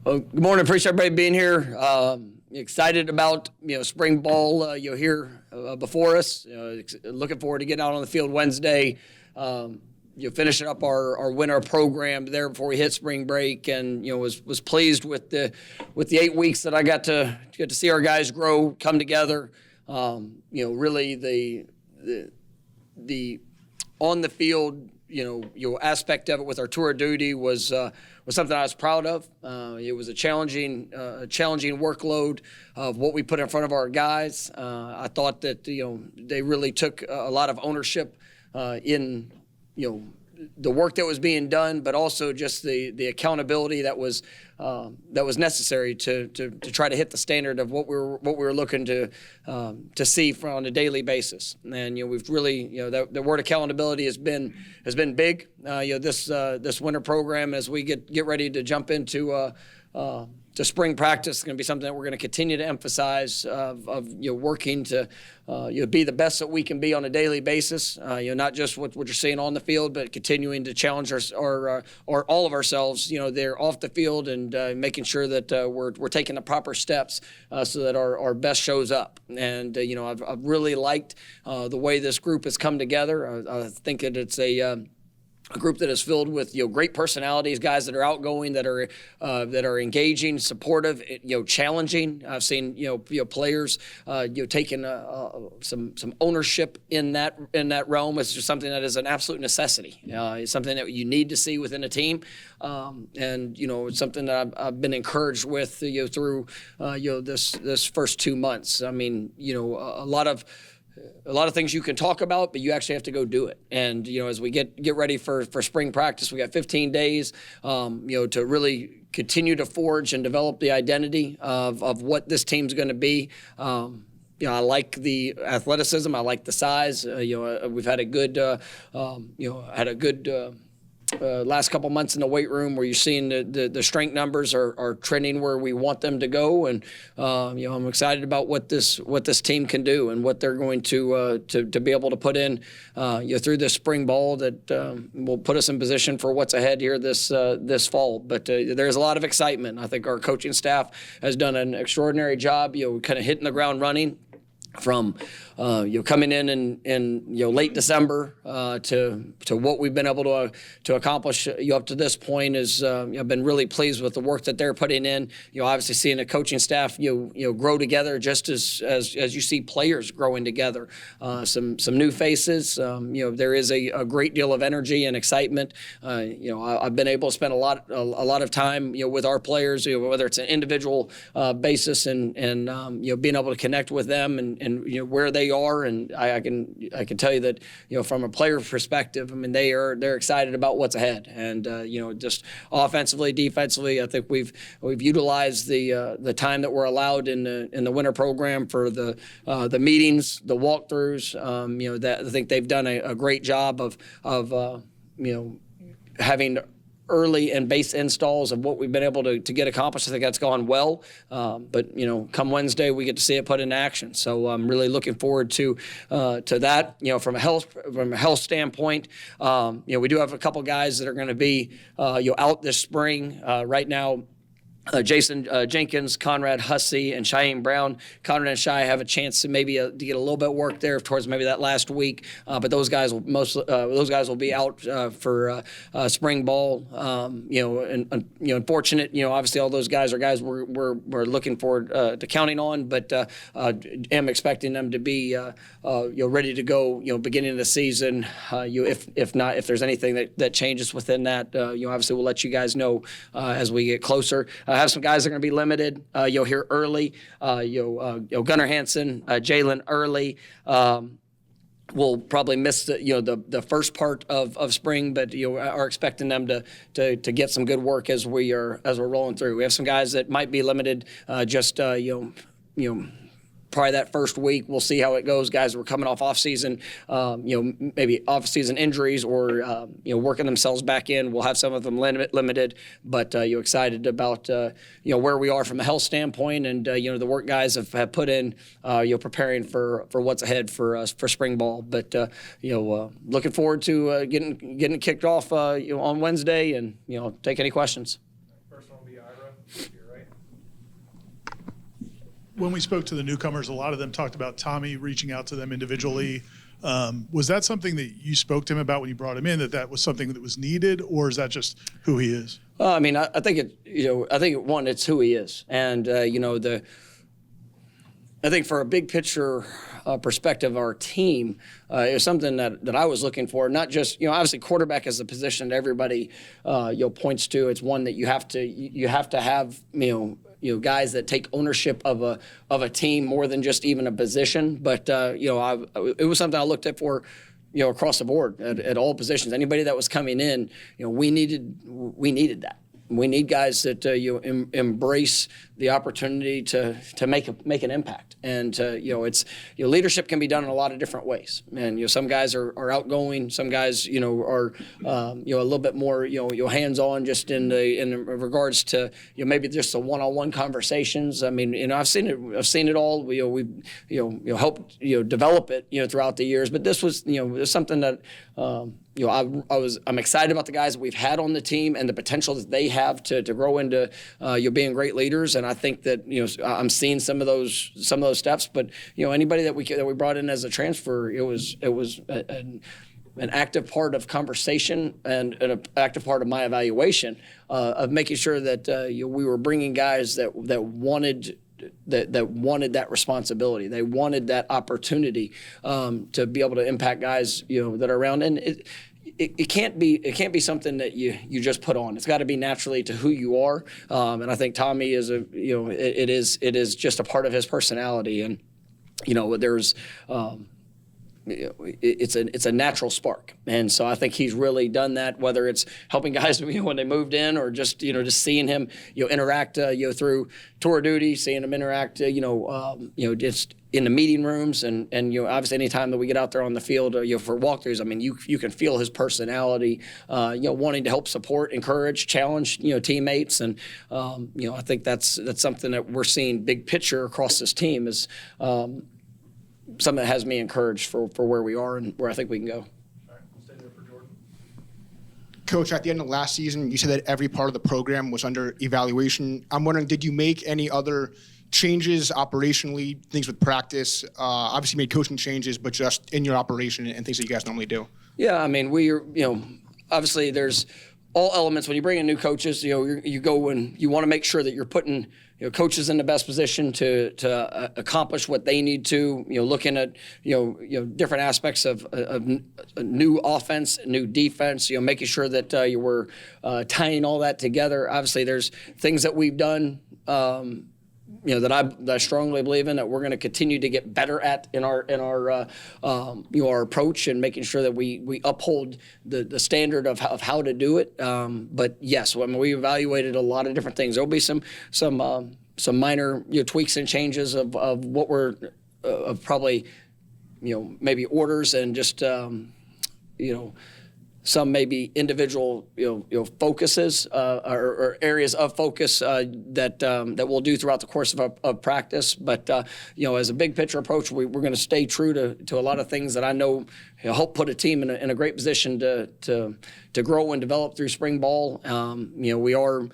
Well, good morning. Appreciate everybody being here. Excited about spring ball. Here before us. Looking forward to getting out on the field Wednesday. Finishing up our winter program there before we hit spring break, and was pleased with the 8 weeks that I got to see our guys grow, come together. Really the on the field aspect of it with our tour of duty was something I was proud of. It was a challenging workload of what we put in front of our guys. I thought that they really took a lot of ownership in the work that was being done, but also just the accountability that was necessary to try to hit the standard of what we were looking to see on a daily basis. And we've really the word accountability has been big. This winter program, as we get ready to jump into to spring practice, is going to be something that we're going to continue to emphasize of working to be the best that we can be on a daily basis. Not just what you're seeing on the field, but continuing to challenge or all of ourselves. They're off the field and making sure that we're taking the proper steps so that our best shows up. And I've really liked the way this group has come together. I think that it's a group that is filled with great personalities, guys that are outgoing, that are engaging, supportive, challenging. I've seen players taking some ownership in that realm. It's just something that is an absolute necessity. It's something that you need to see within a team, and it's something that I've been encouraged with through this first 2 months. I mean, a lot of things you can talk about, but you actually have to go do it. And as we get ready for spring practice, we got 15 days, to really continue to forge and develop the identity of what this team's going to be. I like the athleticism. I like the size. We've had a good, last couple months in the weight room where you're seeing the strength numbers are trending where we want them to go, and I'm excited about what this team can do and what they're going to be able to put in through this spring ball that will put us in position for what's ahead here this fall. But there's a lot of excitement. I think our coaching staff has done an extraordinary job, kind of hitting the ground running. From coming in late December to what we've been able to accomplish up to this point is I've been really pleased with the work that they're putting in. Obviously seeing the coaching staff grow together just as you see players growing together. Some new faces. There is a great deal of energy and excitement. I've been able to spend a lot of time with our players, whether it's an individual basis and being able to connect with them and where they are, and I can tell you that from a player perspective, I mean they're excited about what's ahead, and just offensively, defensively, I think we've utilized the time that we're allowed in the winter program for the meetings, the walkthroughs. That I think they've done a great job of having early and base installs of what we've been able to get accomplished. I think that's gone well. But come Wednesday, we get to see it put into action. So I'm really looking forward to that. From a health standpoint, we do have a couple guys that are going to be out this spring. Right now, Jason Jenkins, Conrad Hussey, and Cheyenne Brown. Conrad and Shy have a chance to maybe to get a little bit of work there towards maybe that last week, but those guys will be out for spring ball. Unfortunate. Obviously, all those guys are guys we're looking forward to counting on, but am expecting them to be ready to go. Beginning of the season. If not, if there's anything that changes within that, obviously we'll let you guys know as we get closer. Have some guys that are going to be limited. You'll hear early. Gunnar Hansen, Jalen Early. We'll probably miss the first part of spring, but are expecting them to get some good work as we're rolling through. We have some guys that might be limited. Probably that first week, we'll see how it goes. Guys who are coming off season, maybe off-season injuries or working themselves back in. We'll have some of them limited, but excited about where we are from a health standpoint, and the work guys have put in, preparing for what's ahead for spring ball. But looking forward to getting kicked off on Wednesday, and take any questions. First one will be Ira. when we spoke to the newcomers, a lot of them talked about Tommy reaching out to them individually. Was that something that you spoke to him about when you brought him in, that was something that was needed, or is that just who he is? I mean, I think it's who he is. And, I think for a big picture perspective, our team is something that I was looking for. Not just, obviously quarterback is the position that everybody points to. It's one that you have to have guys that take ownership of a team more than just even a position. But it was something I looked at for across the board at all positions. Anybody that was coming in, we needed that. We need guys that embrace the opportunity to make an impact, and it's leadership can be done in a lot of different ways. And some guys are outgoing, some guys are a little bit more hands-on, just in regards to maybe just the one-on-one conversations. I mean, I've seen it all. We've helped develop it throughout the years, but this was something that. I'm excited about the guys that we've had on the team and the potential that they have to grow into being great leaders. And I think that I'm seeing some of those steps. But anybody that we brought in as a transfer, it was an active part of conversation and an active part of my evaluation of making sure that we were bringing guys that wanted. That wanted that responsibility. They wanted that opportunity to be able to impact guys that are around. And it can't be something that you just put on. It's got to be naturally to who you are. And I think Tommy is it is just a part of his personality. And there's. It's a natural spark, and so I think he's really done that. Whether it's helping guys when they moved in, or just just seeing him interact through tour duty, seeing him interact just in the meeting rooms, and obviously anytime that we get out there on the field for walkthroughs, I mean you can feel his personality, wanting to help support, encourage, challenge teammates, and I think that's something that we're seeing big picture across this team is. Something that has me encouraged for where we are and where I think we can go. All right, we'll stay there for Jordan. Coach, at the end of last season, you said that every part of the program was under evaluation. I'm wondering, did you make any other changes operationally, things with practice? Obviously made coaching changes, but just in your operation and things that you guys normally do. Yeah, I mean, obviously there's all elements. When you bring in new coaches, you go and you want to make sure that you're putting coaches in the best position to accomplish what they need to. Looking at different aspects of a new offense, new defense. Making sure that we're tying all that together. Obviously, there's things that we've done. That I strongly believe in, that we're going to continue to get better at in our our approach, and making sure that we uphold the standard of how to do it. But yes, we evaluated a lot of different things. There'll be some minor tweaks and changes of what we're of probably maybe orders and just some maybe individual focuses or areas of focus that we'll do throughout the course of practice. But as a big picture approach, we're going to stay true to a lot of things that I know help put a team in a great position to grow and develop through spring ball. We are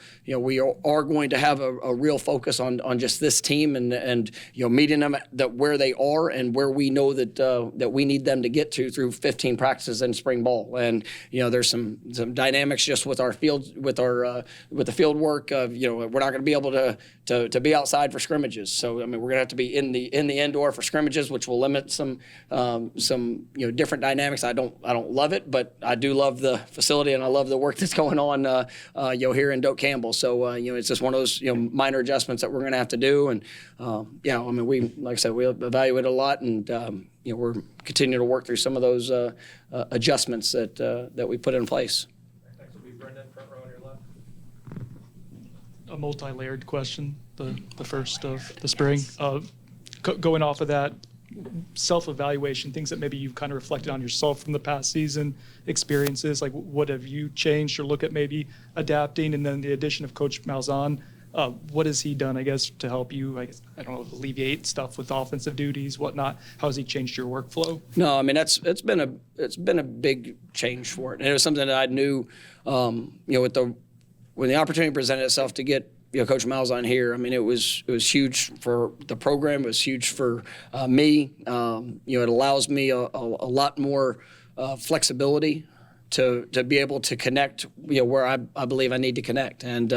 going to have a real focus on just this team and meeting them where they are and where we know that we need them to get to through 15 practices in spring ball. And there's some dynamics just with our field with the field work of we're not going to be able to be outside for scrimmages. So we're going to have to be in the indoor for scrimmages, which will limit some different dynamics. I don't love it, but I do love the facility and I love the work that's going on here in Doak Campbell. So it's just one of those minor adjustments that we're going to have to do. And we, like I said, we evaluate a lot, and we're continuing to work through some of those adjustments that we put in place. Next will be Brendan, front row on your left. A multi-layered question, the first of the spring. Going off of that, self-evaluation, things that maybe you've kind of reflected on yourself from the past season, experiences, like what have you changed or look at maybe adapting, and then the addition of Coach Malzahn, what has he done, I guess, to help you, alleviate stuff with offensive duties, whatnot? How has he changed your workflow? No, I mean, it's been a big change for it. And it was something that I knew, when the opportunity presented itself to get Coach Malzahn here. I mean, it was huge for the program. It was huge for me. It allows me a lot more flexibility to be able to connect, where I believe I need to connect. And,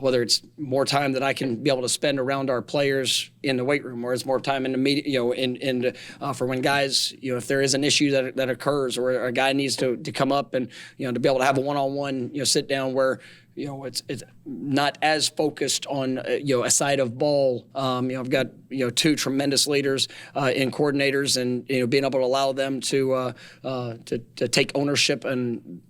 whether it's more time that I can be able to spend around our players in the weight room, or it's more time in the meeting, for when guys, if there is an issue that occurs, or a guy needs to come up and, to be able to have a one-on-one, sit down where, it's not as focused on, a side of ball. I've got, two tremendous leaders and coordinators, and, being able to allow them to take ownership and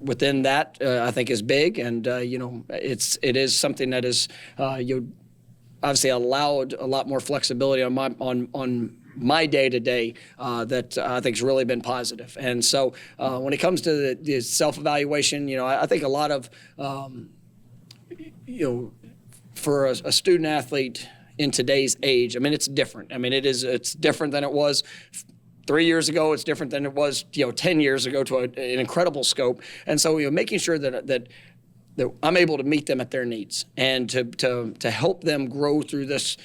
within that, I think is big. And, it is something that is, obviously allowed a lot more flexibility on my day-to-day that I think has really been positive. And so when it comes to the self-evaluation, I think a lot of, for a student athlete in today's age, I mean, it's different. I mean, it's different than it was 3 years ago. It's different than it was, 10 years ago to an incredible scope. And so, making sure that I'm able to meet them at their needs and to help them grow through this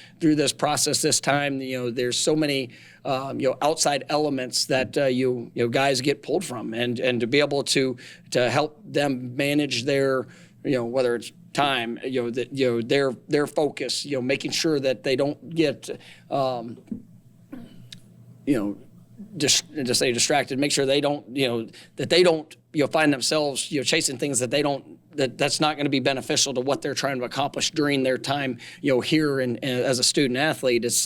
process this time. There's so many outside elements that guys get pulled from, and to be able to help them manage their whether it's time, their focus, making sure that they don't get just to say distracted, make sure they don't, that they don't, find themselves, chasing things that they don't, that's not going to be beneficial to what they're trying to accomplish during their time, here and as a student athlete. It's,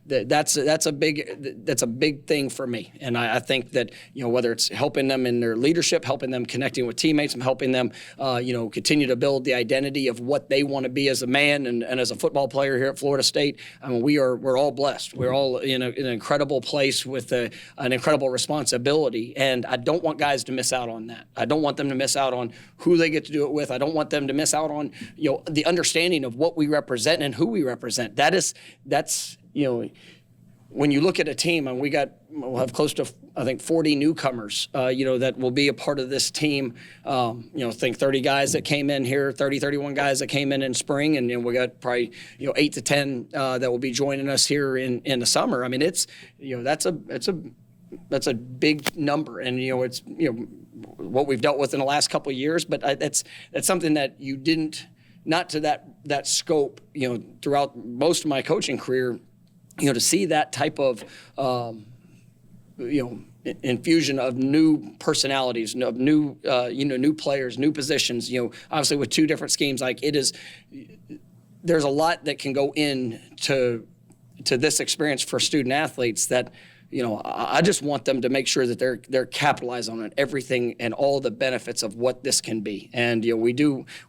that's a big thing for me. And I think that, whether it's helping them in their leadership, helping them connecting with teammates, and helping them, continue to build the identity of what they want to be as a man and as a football player here at Florida State. I mean, we're all blessed. We're all in an incredible place with an incredible responsibility. And I don't want guys to miss out on that. I don't want them to miss out on who they get to do it with. I don't want them to miss out on, the understanding of what we represent and who we represent. That's when you look at a team, and we'll have close to, I think, 40 newcomers, that will be a part of this team. Think 30 guys that came in here, 31 guys that came in spring, and then we got probably, 8 to 10 that will be joining us here in the summer. I mean, it's, that's a big number, and, it's, what we've dealt with in the last couple of years, but that's something that you didn't, not to that scope, throughout most of my coaching career, to see that type of, infusion of new personalities, of new, new players, new positions, obviously with two different schemes, like there's a lot that can go into this experience for student athletes that, I just want them to make sure that they're capitalizing on everything and all the benefits of what this can be. And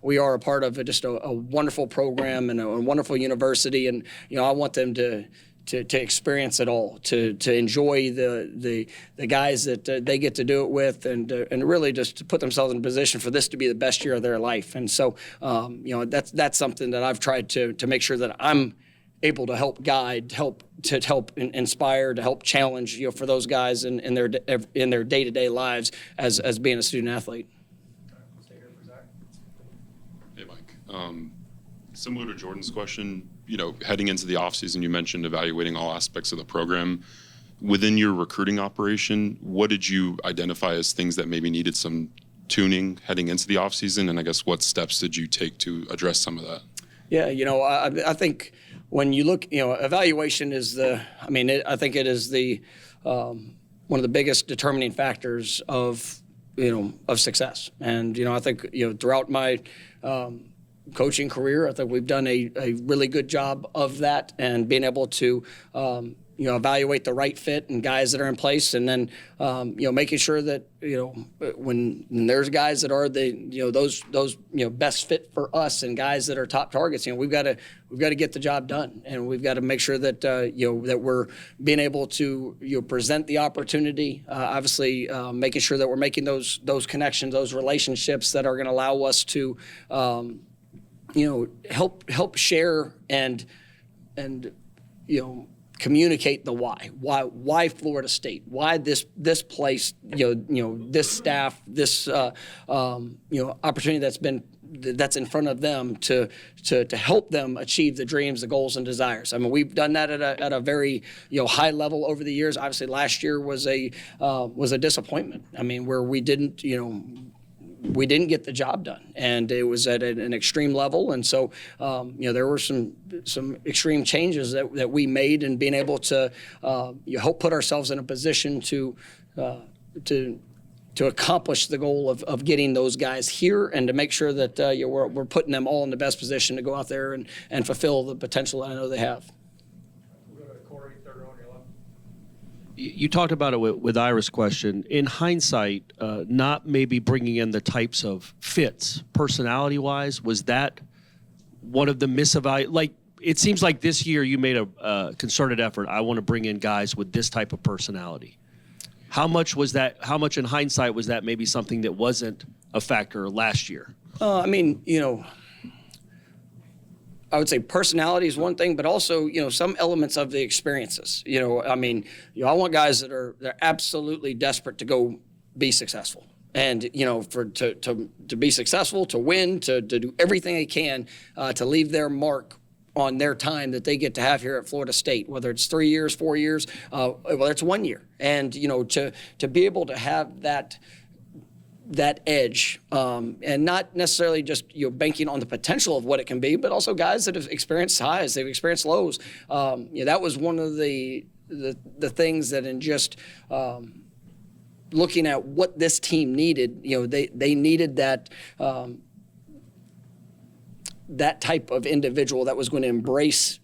we are a part of just a wonderful program and a wonderful university, and I want them to experience it all, to enjoy the guys that they get to do it with, and really just to put themselves in a position for this to be the best year of their life. And so that's something that I've tried to make sure that I'm able to help guide, help inspire, to help challenge, for those guys in their day-to-day lives as being a student athlete. We'll stay here for Zach. Hey, Mike. Similar to Jordan's question, heading into the offseason, you mentioned evaluating all aspects of the program. Within your recruiting operation, what did you identify as things that maybe needed some tuning heading into the offseason? And I guess what steps did you take to address some of that? Yeah, I think when you look, evaluation is I think it is the one of the biggest determining factors of success. And, I think, throughout my coaching career, I think we've done a really good job of that, and being able to, evaluate the right fit and guys that are in place, and then, making sure that, when there's guys that are those best fit for us, and guys that are top targets, we've got to get the job done, and we've got to make sure that that we're being able to present the opportunity, obviously making sure that we're making those connections, those relationships that are going to allow us to help share and communicate the why Florida State, why this place, this staff, this opportunity that's been that's in front of them to help them achieve the dreams, the goals, and desires. I mean, we've done that at a very high level over the years. Obviously, last year was a disappointment. I mean, where we didn't get the job done, and it was at an extreme level. And so, there were some extreme changes that we made, and being able to help put ourselves in a position to accomplish the goal of getting those guys here, and to make sure that we're putting them all in the best position to go out there and fulfill the potential that I know they have. We'll go to Corey, third row on your left. You talked about it with Ira's question. In hindsight, not maybe bringing in the types of fits, personality-wise, was that one of the like, it seems like this year you made a concerted effort. I want to bring in guys with this type of personality. How much was that? How much in hindsight was that maybe something that wasn't a factor last year? I mean, I would say personality is one thing, but also, some elements of the experiences. I mean, I want guys they're absolutely desperate to go be successful. And, to be successful, to win, to do everything they can to leave their mark on their time that they get to have here at Florida State, whether it's 3 years, 4 years, whether it's 1 year. And, to be able to have that edge, and not necessarily just banking on the potential of what it can be, but also guys that have experienced highs, they've experienced lows. That was one of the things that in just looking at what this team needed, they needed that that type of individual that was going to embrace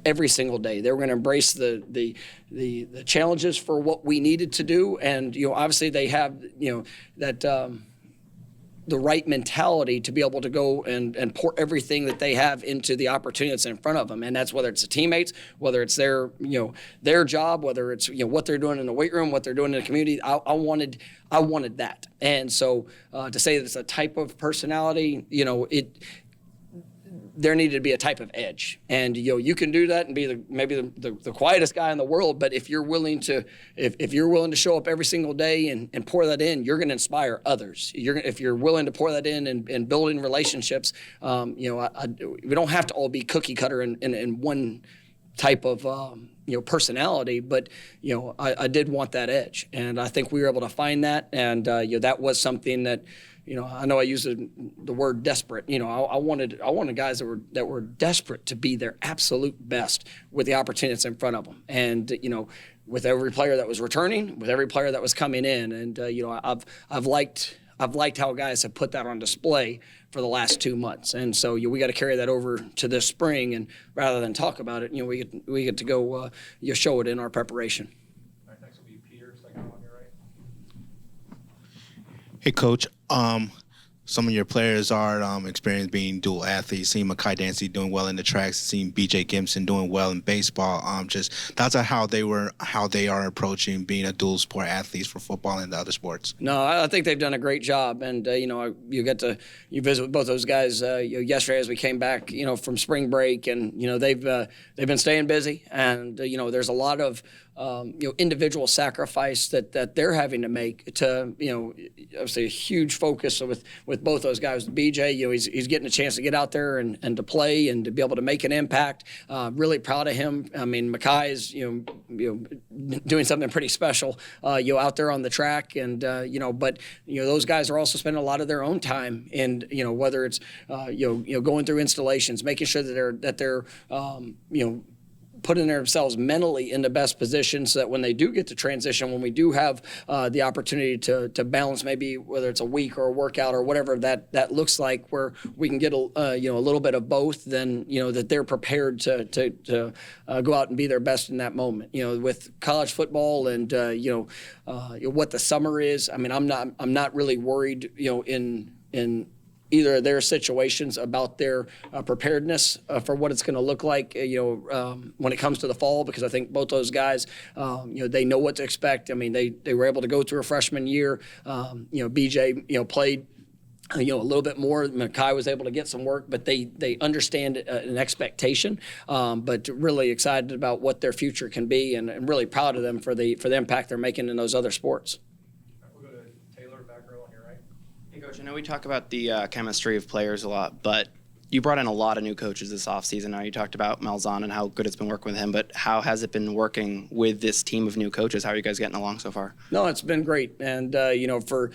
every single day. They were going to embrace the challenges for what we needed to do, and obviously they have that the right mentality to be able to go and pour everything that they have into the opportunity that's in front of them, and that's whether it's the teammates, whether it's their their job, whether it's what they're doing in the weight room, what they're doing in the community. I wanted that, and so to say that it's a type of personality, there needed to be a type of edge, and you can do that and be maybe the quietest guy in the world, but if you're willing to show up every single day and pour that in, you're going to inspire others. If you're willing to pour that in and building relationships, we don't have to all be cookie cutter in one type of personality, but I did want that edge, and I think we were able to find that, and that was something that. I know I use the word desperate. I wanted guys that were desperate to be their absolute best with the opportunity that's in front of them, and with every player that was returning, with every player that was coming in, and I've liked how guys have put that on display for the last 2 months, and so we got to carry that over to this spring, and rather than talk about it, we get to go show it in our preparation. All right, next will be Peter, second row on your right. Hey, Coach. Some of your players are experienced being dual athletes. Seeing Makai Dancy doing well in the tracks, seeing BJ Gibson doing well in baseball. Just thoughts on how they are approaching being a dual sport athletes for football and the other sports. No, I think they've done a great job, and you visit with both those guys yesterday as we came back from spring break, and they've been staying busy, and there's a lot of individual sacrifice that they're having to make to obviously a huge focus with both those guys. BJ, he's getting a chance to get out there and to play and to be able to make an impact. Really proud of him. I mean, Makai is doing something pretty special out there on the track, and but those guys are also spending a lot of their own time in whether it's going through installations, making sure that they're putting themselves mentally in the best position so that when they do get to transition, when we do have the opportunity to balance, maybe whether it's a week or a workout or whatever that looks like, where we can get a little bit of both, then that they're prepared to go out and be their best in that moment. With college football and what the summer is, I mean, I'm not really worried in either of their situations about their preparedness for what it's going to look like, when it comes to the fall, because I think both those guys, they know what to expect. I mean, they were able to go through a freshman year. BJ, played, a little bit more. Makai was able to get some work, but they understand an expectation. But really excited about what their future can be, and really proud of them for the impact they're making in those other sports. All right, we'll go to Taylor, back row on your right. Hey, Coach, I know we talk about the chemistry of players a lot, but you brought in a lot of new coaches this offseason. Now you talked about Malzahn and how good it's been working with him, but how has it been working with this team of new coaches? How are you guys getting along so far? No, it's been great, and for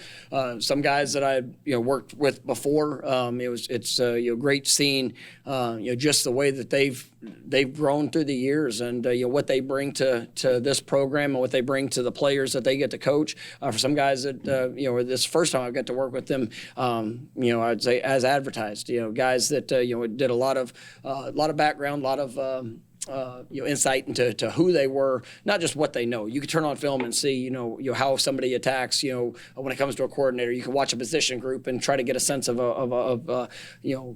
some guys that I worked with before, it's great seeing just the way that they've grown through the years, and what they bring to this program and what they bring to the players that they get to coach. For some guys that this first time I got to work with them, I'd say as advertised, guys that did a lot of background, a lot of insight into who they were, not just what they know. You can turn on film and see, how somebody attacks. When it comes to a coordinator, you can watch a position group and try to get a sense of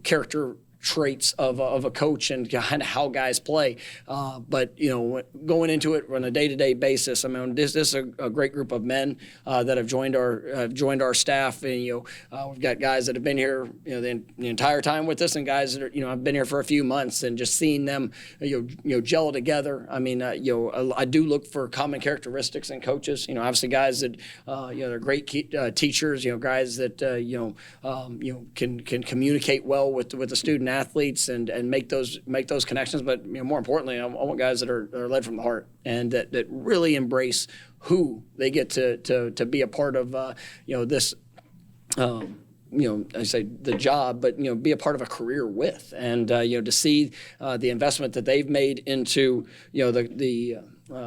character traits of a coach and kind of how guys play. But going into it on a day-to-day basis, I mean, this is a great group of men that have joined our staff, and we've got guys that have been here the entire time with us, and guys that are have been here for a few months, and just seeing them gel together. I mean, I do look for common characteristics in coaches. Obviously guys that they're great teachers. Guys that can communicate well with the student athletes and make those connections. But more importantly, I want guys that are led from the heart and that really embrace who they get to be a part of. This. I say the job, but be a part of a career with, and to see the investment that they've made into the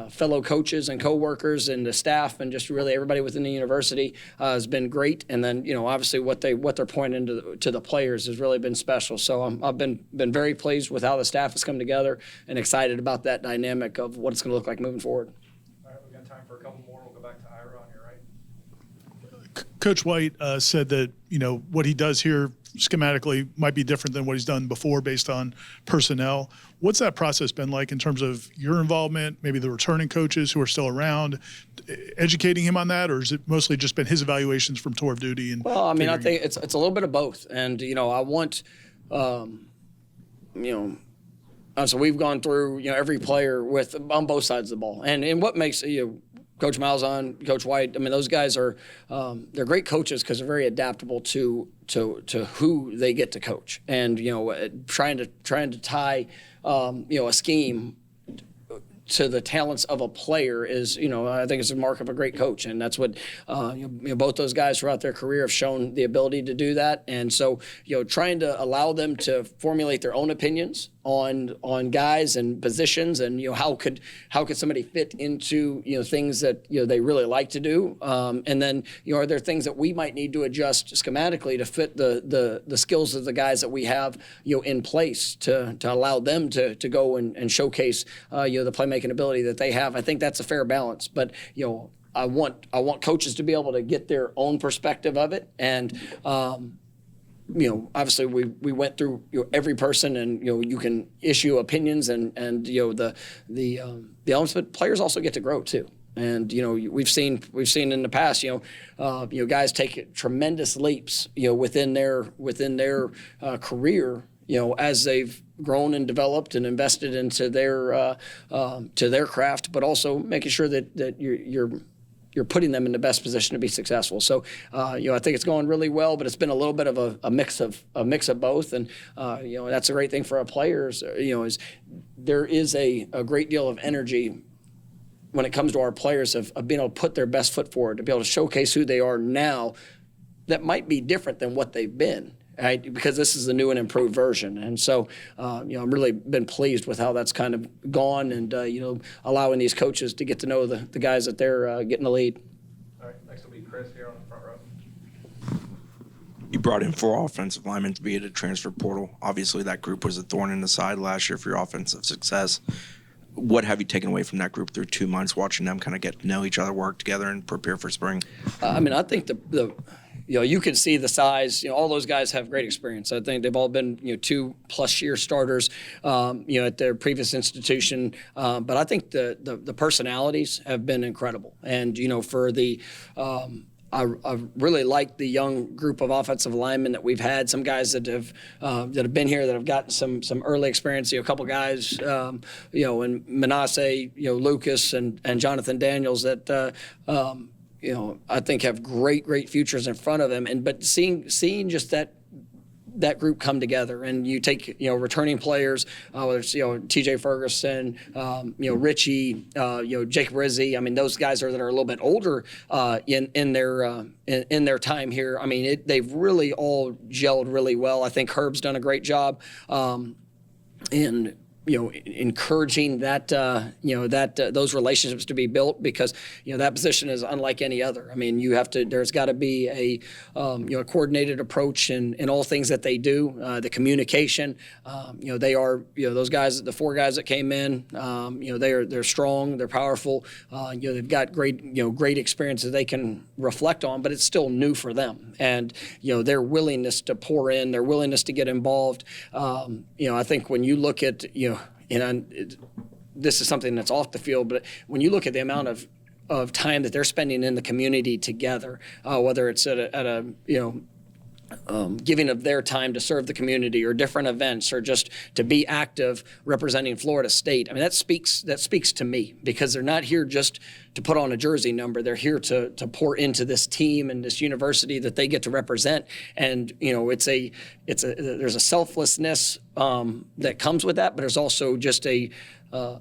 fellow coaches and coworkers and the staff and just really everybody within the university has been great. And then obviously what they're pointing to the players has really been special. So I've been very pleased with how the staff has come together and excited about that dynamic of what it's going to look like moving forward. All right, we've got time for a couple more. We'll go back to Ira on your right. Coach White said that what he does here schematically might be different than what he's done before based on personnel. What's that process been like in terms of your involvement, maybe the returning coaches who are still around, educating him on that, or has it mostly just been his evaluations from tour of duty? And well, I mean, I think it's a little bit of both, and I want so we've gone through every player on both sides of the ball, and what makes Coach Malzahn, Coach White, I mean, those guys are they're great coaches because they're very adaptable to who they get to coach, and trying to tie a scheme to the talents of a player is, I think it's a mark of a great coach, and that's what both those guys throughout their career have shown the ability to do that. And so trying to allow them to formulate their own opinions on guys and positions, and how could somebody fit into things that they really like to do, and then are there things that we might need to adjust schematically to fit the skills of the guys that we have in place to allow them to go and showcase the playmaking ability that they have. I think that's a fair balance, but I want coaches to be able to get their own perspective of it, and obviously we went through every person, and you can issue opinions and the elements, but players also get to grow too. And we've seen in the past guys take tremendous leaps within their career as they've grown and developed and invested into their craft, but also making sure that you're putting them in the best position to be successful. So, I think it's going really well, but it's been a little bit of a mix of both. And, that's a great thing for our players, is there is a great deal of energy when it comes to our players of being able to put their best foot forward, to be able to showcase who they are now that might be different than what they've been. Right? Because this is a new and improved version. And so, I'm really been pleased with how that's kind of gone, and, allowing these coaches to get to know the guys that they're getting the lead. All right, next will be Chris here on the front row. You brought in 4 offensive linemen to be at a transfer portal. Obviously, that group was a thorn in the side last year for your offensive success. What have you taken away from that group through 2 months, watching them kind of get to know each other, work together, and prepare for spring? I think you can see the size. All those guys have great experience. I think they've all been 2+ year starters, at their previous institution. But I think the personalities have been incredible. And for the I really like the young group of offensive linemen that we've had. Some guys that have been here that have gotten some early experience. A couple guys, and Manasseh, Lucas and Jonathan Daniels that. I think have great futures in front of them. But seeing just that group come together, and you take returning players, whether it's T.J. Ferguson, Richie, Jacob Rizzi. I mean, those guys that are a little bit older in their time here. I mean, they've really all gelled really well. I think Herb's done a great job, in encouraging that those relationships to be built, because that position is unlike any other. I mean, there's got to be a coordinated approach in all things that they do. The communication, they are those guys, the 4 guys that came in, they're strong, they're powerful. They've got great experiences they can reflect on, but it's still new for them. And their willingness to pour in, their willingness to get involved. I think when you look at this is something that's off the field, but when you look at the amount of time that they're spending in the community together, whether it's at a giving of their time to serve the community or different events, or just to be active representing Florida State. I mean, that speaks to me, because they're not here just to put on a jersey number. They're here to pour into this team and this university that they get to represent. And there's a selflessness that comes with that, but there's also just a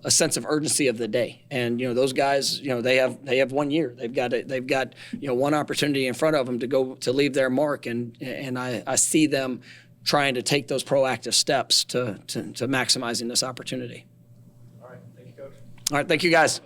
sense of urgency of the day. And those guys, they have 1 year. They've got one opportunity in front of them to leave their mark. And I see them trying to take those proactive steps to maximizing this opportunity. All right. Thank you, Coach. All right, thank you guys.